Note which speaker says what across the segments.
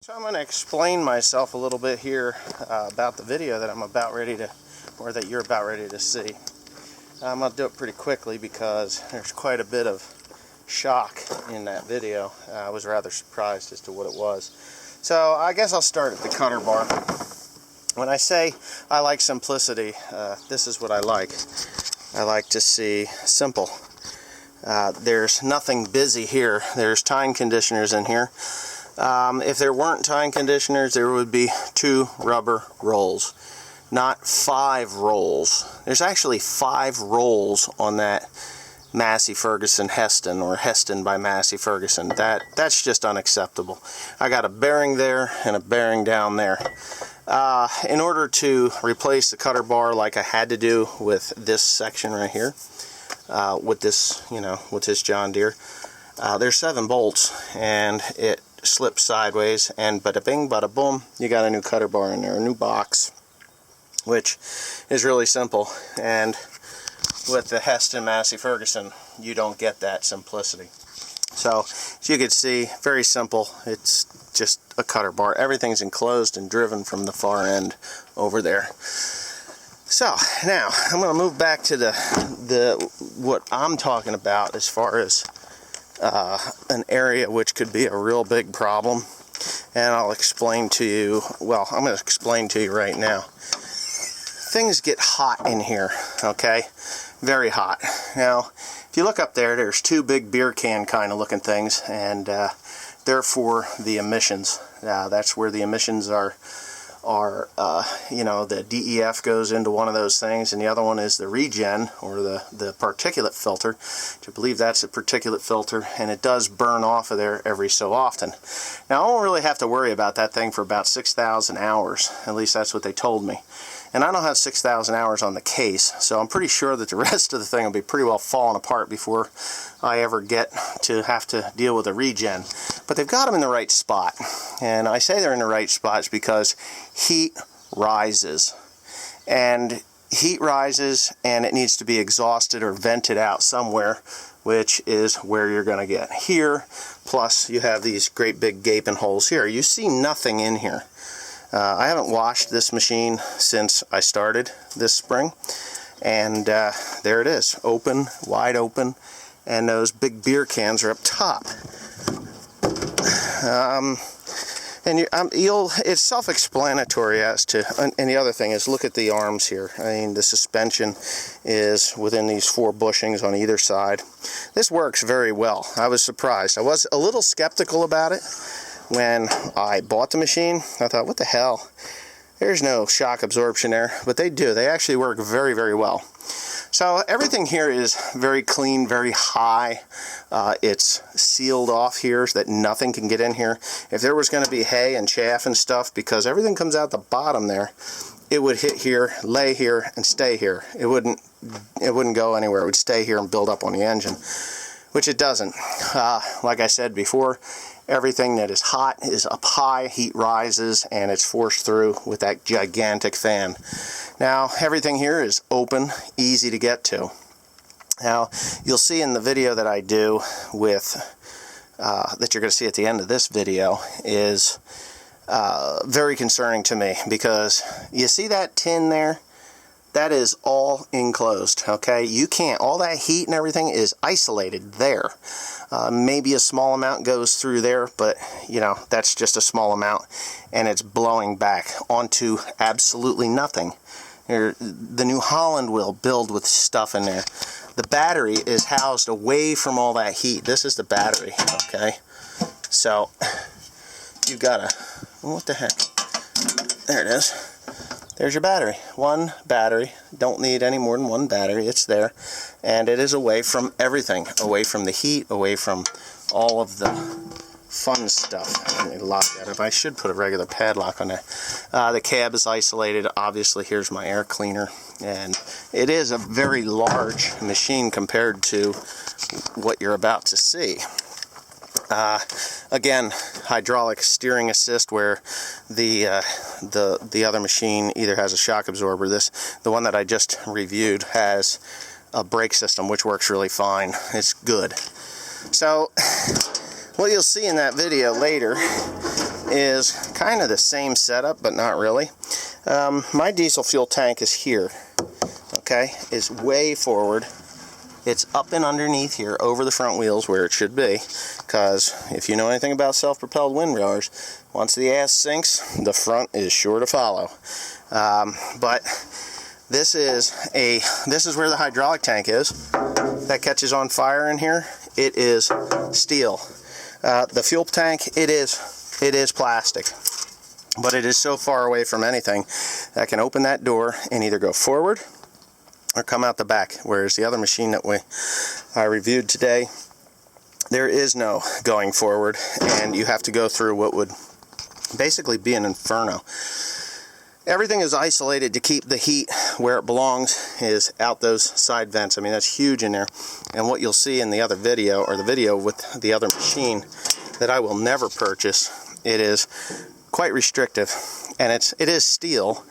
Speaker 1: So I'm going to explain myself a little bit here about the video that I'm about ready to, or that you're about ready to see. I'm going to do it pretty quickly because there's quite a bit of shock in that video. I was rather surprised as to what it was. So I guess I'll start at the cutter bar. When I say I like simplicity, this is what I like. I like to see simple. There's nothing busy here. There's tine conditioners in here. If there weren't tine conditioners, there would be 2 rubber rolls, not 5 rolls. There's actually 5 rolls on that Massey Ferguson Hesston, or Hesston by Massey Ferguson. That's just unacceptable. I got a bearing there and a bearing down there. In order to replace the cutter bar like I had to do with this section right here, with this, with this John Deere, there's 7 bolts, and it slips sideways, and bada bing, bada boom, you got a new cutter bar in there, a new box, which is really simple. And with the Hesston Massey Ferguson, you don't get that simplicity. So, as you can see, very simple. It's just a cutter bar. Everything's enclosed and driven from the far end over there. So, now, I'm going to move back to what I'm talking about as far as an area which could be a real big problem, and I'll explain to you, well, I'm going to explain to you right now. Things get hot in here, okay? Very hot. Now, if you look up there, there's 2 big beer can kind of looking things, and they're for the emissions. That's where the emissions are, the DEF goes into one of those things, and the other one is the regen, or the particulate filter, which I believe that's a particulate filter, and it does burn off of there every so often. Now, I won't really have to worry about that thing for about 6,000 hours, at least that's what they told me. And I don't have 6,000 hours on the case, so I'm pretty sure that the rest of the thing will be pretty well falling apart before I ever get to have to deal with a regen. But they've got them in the right spot. And I say they're in the right spots because heat rises. And heat rises, and it needs to be exhausted or vented out somewhere, which is where you're going to get here. Plus, you have these great big gaping holes here. You see nothing in here. I haven't washed this machine since I started this spring, and there it is, open, wide open, and those big beer cans are up top. It's self-explanatory as to, and the other thing is, look at the arms here. I mean, the suspension is within these 4 bushings on either side. This works very well. I was surprised. I was a little skeptical about it when I bought the machine. I thought, what the hell? There's no shock absorption there, but they do. They actually work very, very well. So everything here is very clean, very high. It's sealed off here so that nothing can get in here. If there was going to be hay and chaff and stuff, because everything comes out the bottom there, it would hit here, lay here, and stay here. It wouldn't go anywhere. It would stay here and build up on the engine, which it doesn't. Like I said before, everything that is hot is up high, heat rises, and it's forced through with that gigantic fan. Now, everything here is open, easy to get to. Now, you'll see in the video that I do with, that you're going to see at the end of this video, is very concerning to me, because you see that tin there? That is all enclosed, okay? You can't, all that heat and everything is isolated there. Maybe a small amount goes through there, but, that's just a small amount, and it's blowing back onto absolutely nothing. The New Holland will build with stuff in there. The battery is housed away from all that heat. This is the battery, okay? So, you've got to, what the heck? There it is. There's your battery. 1 battery. Don't need any more than 1 battery. It's there. And it is away from everything. Away from the heat. Away from all of the fun stuff. Let me lock that up. I should put a regular padlock on that. The cab is isolated. Obviously, here's my air cleaner. And it is a very large machine compared to what you're about to see. Again, hydraulic steering assist, where the other machine either has a shock absorber. The one that I just reviewed has a brake system, which works really fine. It's good. So what you'll see in that video later is kind of the same setup, but not really. My diesel fuel tank is here, okay, is way forward. It's up and underneath here over the front wheels where it should be, because if you know anything about self-propelled windrowers, once the ass sinks, the front is sure to follow. But this is where the hydraulic tank is. That catches on fire in here. It is steel. The fuel tank, it is plastic, but it is so far away from anything that I can open that door and either go forward or come out the back. Whereas the other machine that I reviewed today, there is no going forward, and you have to go through what would basically be an inferno. Everything is isolated to keep the heat where it belongs, is out those side vents. I mean, that's huge in there. And what you'll see in the other video, or the video with the other machine that I will never purchase, it is quite restrictive, and it is steel.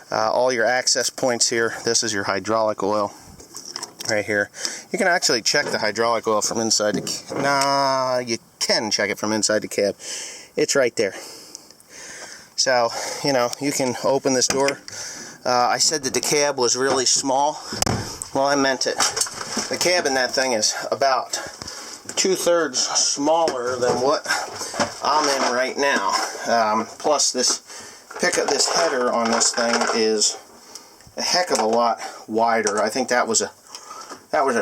Speaker 1: All your access points here, this is your hydraulic oil right here. You can actually check the hydraulic oil from inside the you can check it from inside the cab. It's right there. So, you know, you can open this door. I said that the cab was really small. Well, I meant it. The cab in that thing is about 2/3 smaller than what I'm in right now. Plus this header on this thing is a heck of a lot wider. I think that was a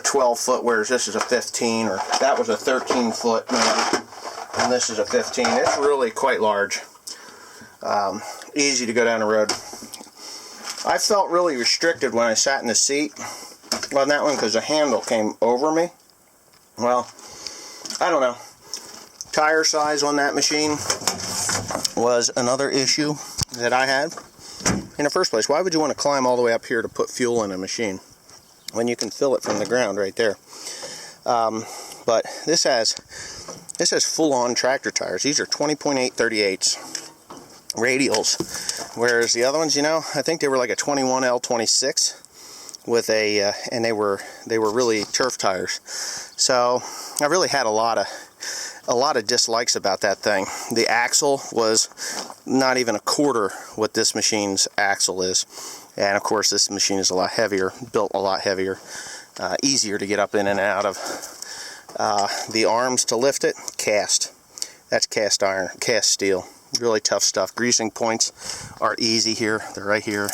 Speaker 1: 12 foot, whereas this is a 15, or that was a 13 foot maybe, and this is a 15. It's really quite large. Easy to go down the road. I felt really restricted when I sat in the seat on that one because the handle came over me. Well, I don't know. Tire size on that machine was another issue that I had. In the first place, why would you want to climb all the way up here to put fuel in a machine when you can fill it from the ground right there? But this has full-on tractor tires. These are 20.8 38s radials, whereas the other ones, you know, I think they were like a 21L26 with a and they were really turf tires. So I really had a lot of dislikes about that thing. The axle was not even a quarter what this machine's axle is, and of course this machine is a lot heavier, built a lot heavier, easier to get up in and out of. The arms to lift it, cast. That's cast iron, cast steel. Really tough stuff. Greasing points are easy here. They're right here.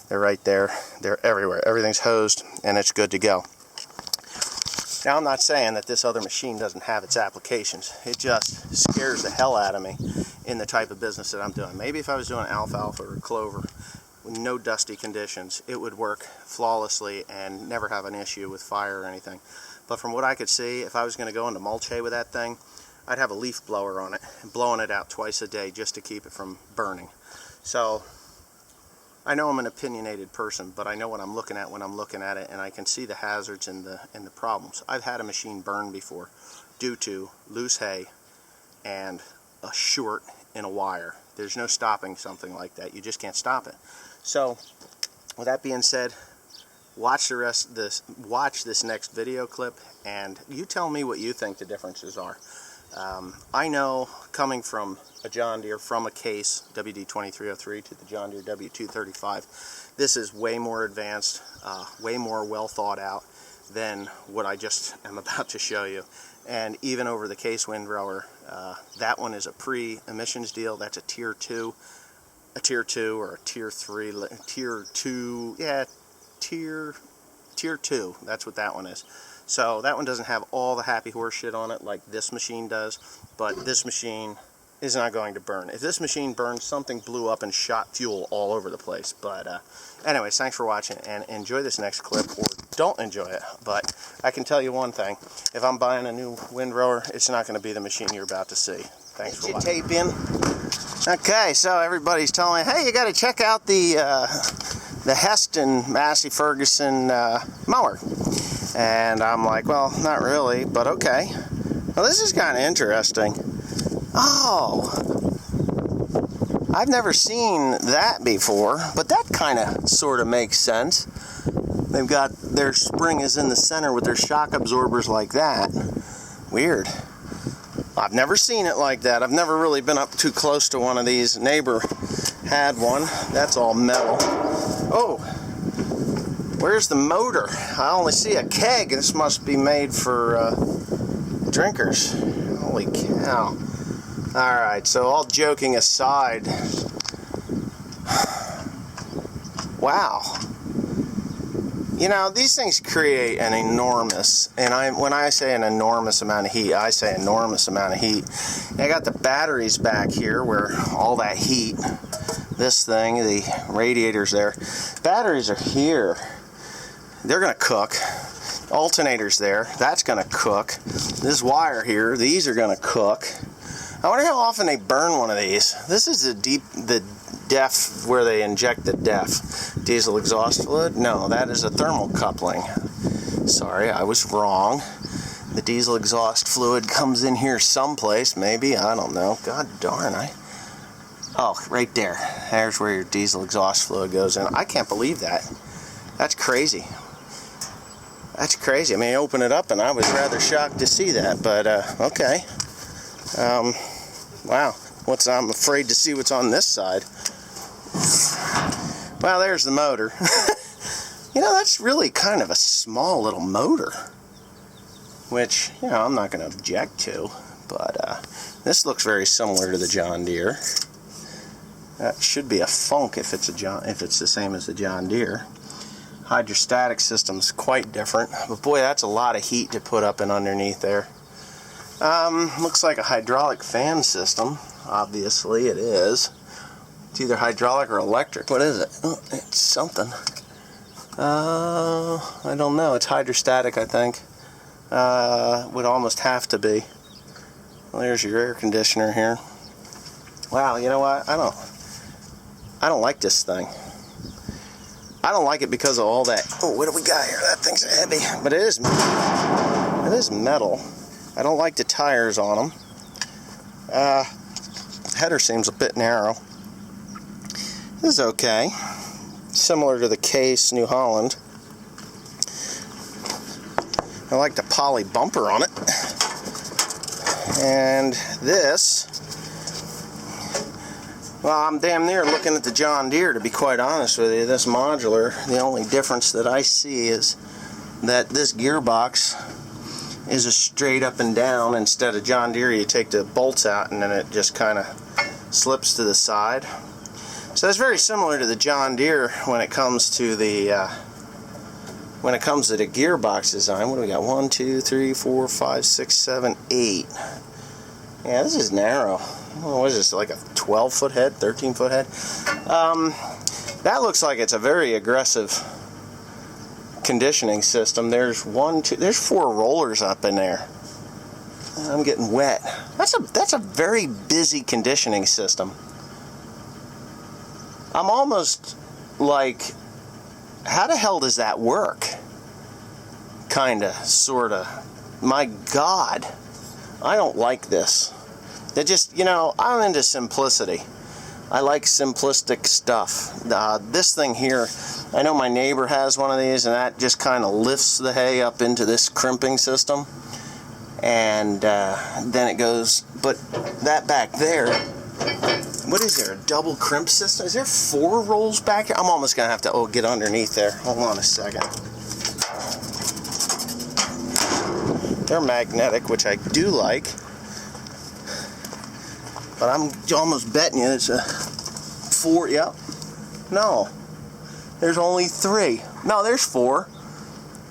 Speaker 1: They're right there. They're everywhere. Everything's hosed, and it's good to go. Now, I'm not saying that this other machine doesn't have its applications. It just scares the hell out of me in the type of business that I'm doing. Maybe if I was doing alfalfa or clover with no dusty conditions, it would work flawlessly and never have an issue with fire or anything. But from what I could see, if I was going to go into mulch hay with that thing, I'd have a leaf blower on it and blowing it out twice a day just to keep it from burning. So I know I'm an opinionated person, but I know what I'm looking at when I'm looking at it, and I can see the hazards and the problems. I've had a machine burn before due to loose hay and a short in a wire. There's no stopping something like that. You just can't stop it. So with that being said, watch this next video clip, and you tell me what you think the differences are. I know, coming from a John Deere, from a Case WD-2303 to the John Deere W235, this is way more advanced, way more well thought out than what I just am about to show you. And even over the Case windrower, that one is a pre-emissions deal. That's a tier 2 or a tier 3, tier 2, yeah, tier 2, that's what that one is. So that one doesn't have all the happy horse shit on it like this machine does, but this machine is not going to burn. If this machine burned, something blew up and shot fuel all over the place. But anyways, thanks for watching, and enjoy this next clip, or don't enjoy it. But I can tell you one thing, if I'm buying a new windrower, it's not going to be the machine you're about to see. Thanks for watching. Tape in. Okay, so everybody's telling me, hey, you got to check out the Hesston Massey Ferguson mower. And I'm like, well, not really, but okay. Well, this is kind of interesting. Oh, I've never seen that before, but that kind of sort of makes sense. They've got their spring is in the center with their shock absorbers like that. Weird. I've never seen it like that. I've never really been up too close to one of these. Neighbor had one. That's all metal. Oh, where's the motor? I only see a keg. This must be made for drinkers. Holy cow. Alright, so all joking aside, wow. You know, these things create an enormous, and when I say an enormous amount of heat, I say enormous amount of heat. And I got the batteries back here where all that heat, this thing, the radiators there, batteries are here. They're going to cook. Alternators there, that's going to cook. This wire here, these are going to cook. I wonder how often they burn one of these. This is the DEF, where they inject the DEF. Diesel exhaust fluid? No, that is a thermal coupling. Sorry, I was wrong. The diesel exhaust fluid comes in here someplace, maybe. I don't know. God darn, oh, right there. There's where your diesel exhaust fluid goes in. I can't believe that. That's crazy. That's crazy. I mean, I opened it up and I was rather shocked to see that, but okay. Wow. I'm afraid to see what's on this side. Well, there's the motor. You know, that's really kind of a small little motor, which, you know, I'm not going to object to, but this looks very similar to the John Deere. That should be a Funk if it's the same as the John Deere. Hydrostatic system's quite different, but boy, that's a lot of heat to put up and underneath there. Looks like a hydraulic fan system. Obviously it is. It's either hydraulic or electric. What is it? Oh, it's something. I don't know. It's hydrostatic, I think. Would almost have to be. Well, there's your air conditioner here. Wow, you know what? I don't like this thing. I don't like it because of all that. Oh, what do we got here? That thing's heavy, but it is metal. I don't like the tires on them. Header seems a bit narrow. This is okay. Similar to the Case New Holland. I like the poly bumper on it. And this, well, I'm damn near looking at the John Deere, to be quite honest with you. This modular, the only difference that I see is that this gearbox is a straight up and down. Instead of John Deere, you take the bolts out and then it just kind of slips to the side. So it's very similar to the John Deere when it comes to the gearbox design. What do we got? 1, 2, 3, 4, 5, 6, 7, 8. Yeah, this is narrow. What is this, like a 12-foot head, 13-foot head? That looks like it's a very aggressive conditioning system. There's 4 rollers up in there. I'm getting wet. That's a very busy conditioning system. I'm almost like, how the hell does that work? Kinda, sorta. My God, I don't like this. They just, you know, I'm into simplicity. I like simplistic stuff. This thing here, I know my neighbor has one of these, and that just kind of lifts the hay up into this crimping system. And then it goes, but that back there, what is there, a double crimp system? Is there 4 rolls back here? I'm almost going to have to get underneath there. Hold on a second. They're magnetic, which I do like. But I'm almost betting you it's a 4, yep. No. There's only 3. No, there's 4.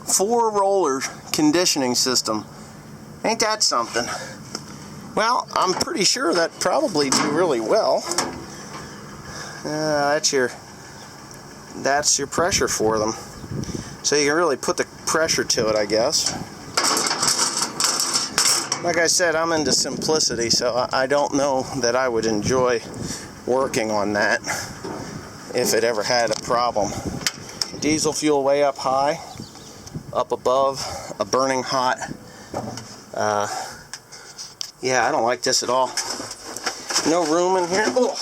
Speaker 1: 4 rollers conditioning system. Ain't that something? Well, I'm pretty sure that probably do really well. That's your pressure for them. So you can really put the pressure to it, I guess. Like I said, I'm into simplicity, so I don't know that I would enjoy working on that if it ever had a problem. Diesel fuel way up high, up above, a burning hot. Yeah, I don't like this at all. No room in here. Oh,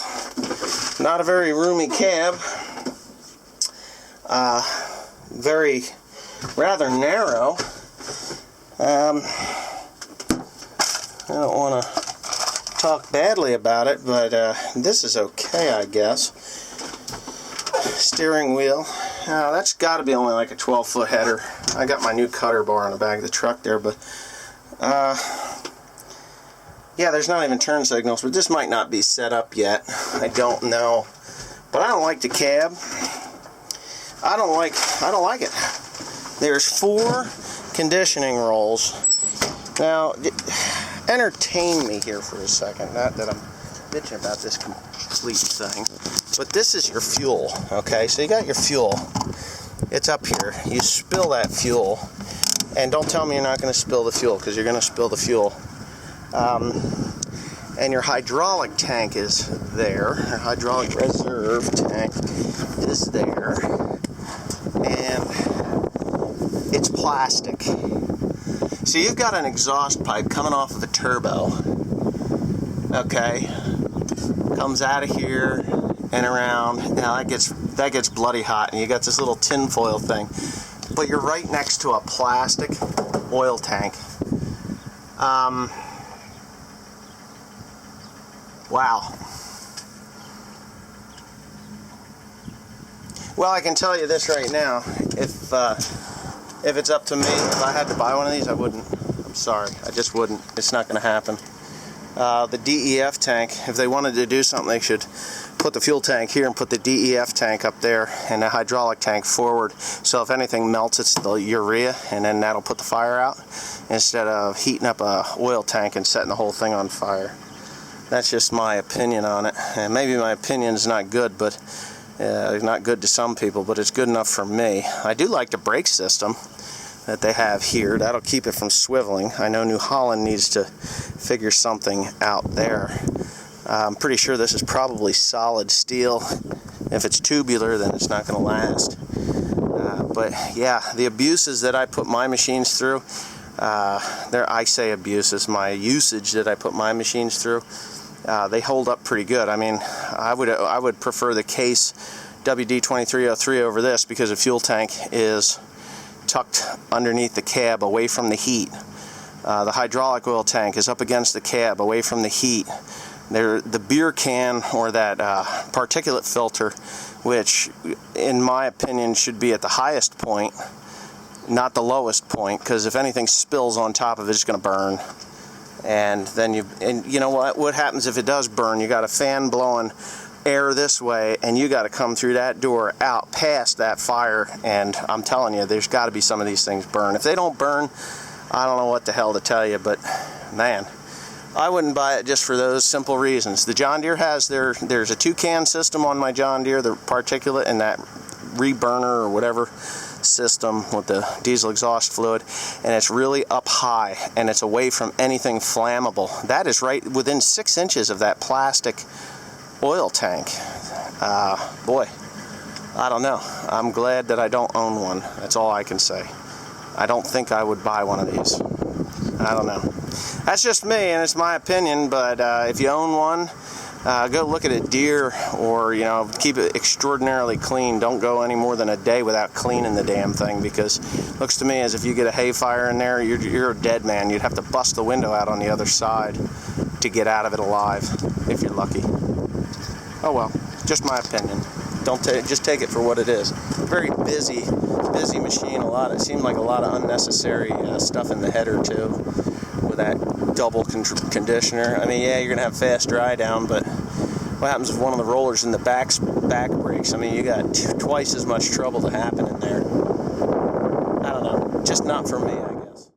Speaker 1: not a very roomy cab. Rather narrow. I don't want to talk badly about it, but this is okay, I guess. Steering wheel. That's got to be only like a 12-foot header. I got my new cutter bar on the back of the truck there, but yeah, there's not even turn signals, but this might not be set up yet. I don't know. But I don't like the cab. I don't like it. There's 4 conditioning rolls. Now, entertain me here for a second. Not that I'm bitching about this complete thing. But this is your fuel, okay? So you got your fuel. It's up here. You spill that fuel. And don't tell me you're not going to spill the fuel, because you're going to spill the fuel. And your hydraulic tank is there. Your hydraulic reserve tank is there. And it's plastic. So you've got an exhaust pipe coming off of a turbo. Okay? Comes out of here and around. Now that gets bloody hot, and you got this little tinfoil thing. But you're right next to a plastic oil tank. Wow. Well, I can tell you this right now. If it's up to me, if I had to buy one of these, I wouldn't. I'm sorry. I just wouldn't. It's not going to happen. The DEF tank, if they wanted to do something, they should put the fuel tank here and put the DEF tank up there and the hydraulic tank forward. So if anything melts, it's the urea, and then that'll put the fire out instead of heating up a oil tank and setting the whole thing on fire. That's just my opinion on it. And maybe my opinion is not good, but not good to some people, but it's good enough for me. I do like the brake system that they have here. That'll keep it from swiveling. I know New Holland needs to figure something out there. I'm pretty sure this is probably solid steel. If it's tubular, then it's not going to last. But yeah, the abuses that I put my machines through, I say abuses, my usage that I put my machines through, they hold up pretty good. I mean, I would prefer the Case WD-2303 over this, because the fuel tank is tucked underneath the cab away from the heat. The hydraulic oil tank is up against the cab away from the heat. The beer can, or that particulate filter, which in my opinion should be at the highest point, not the lowest point, because if anything spills on top of it, it's going to burn. And then you know what happens if it does burn? You got a fan blowing air this way, and you got to come through that door out past that fire, and I'm telling you, there's got to be some of these things burn. If they don't burn, I don't know what the hell to tell you, but man, I wouldn't buy it just for those simple reasons. The John Deere has there's a 2-can system on my John Deere, the particulate and that reburner or whatever system with the diesel exhaust fluid, and it's really up high and it's away from anything flammable. That is right within 6 inches of that plastic oil tank. Boy, I don't know. I'm glad that I don't own one. That's all I can say. I don't think I would buy one of these. I don't know. That's just me, and it's my opinion, but if you own one, go look at a Deere, or keep it extraordinarily clean. Don't go any more than a day without cleaning the damn thing, because it looks to me as if you get a hay fire in there, you're a dead man. You'd have to bust the window out on the other side to get out of it alive, if you're lucky. Oh well, just my opinion. Just take it for what it is. Very busy machine. It seemed like a lot of unnecessary stuff in the header too, with that double conditioner. I mean, yeah, you're gonna have fast dry down, but what happens if one of the rollers in the back breaks? I mean, you got twice as much trouble to happen in there. I don't know. Just not for me, I guess.